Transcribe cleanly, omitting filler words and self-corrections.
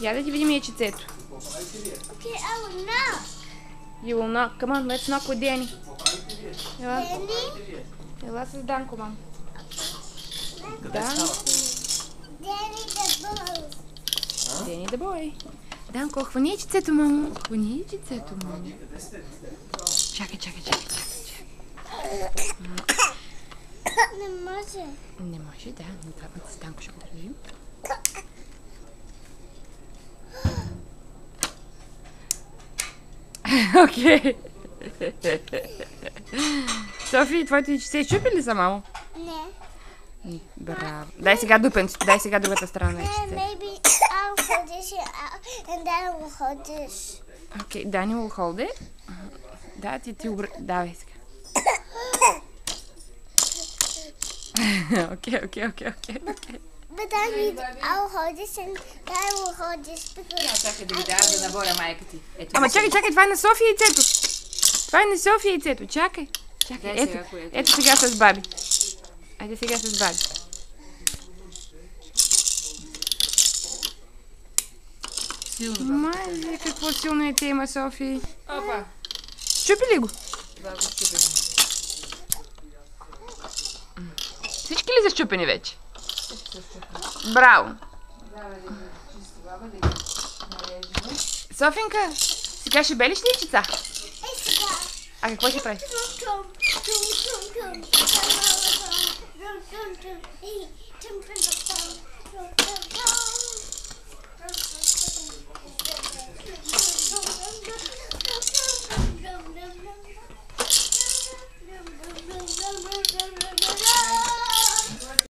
Я да ти видим яйчецето. Okay, I will knock. You will knock. Come on, let's knock with Danny. Ела. Danny? Ела с Данко, мам. Да. Danny the boy. Danny the boy. Данко, хвани яйчецето, мамо. Хвани яйчецето, мамо. Чакай. Не може. Не може, да. Не трябва с Данко ще го държим. Окей. Софи, твоите яйчеца изчупи ли са, мамо? Не. Браво. Дай сега дупенцето. Дай сега другата страна на яйчеца. Maybe I'll hold this and then we'll hold this. Окей, Дани will hold it. Да, ти давай сега. Окей. But I'll hold this and then I will hold this because... Чакай да ви дава да наборя майка ти. Ама чакай, това е на София яйцето. Това е на София яйцето, чакай. Ето сега с баби. Айде сега с баби. Май, какво силно яйце има, Софи. Опа. Щупи ли го? Да, го щупим. Всички ли са щупени вече? Браво! Софинка, сега ще белиш ли яйчеца? А какво ще правиш?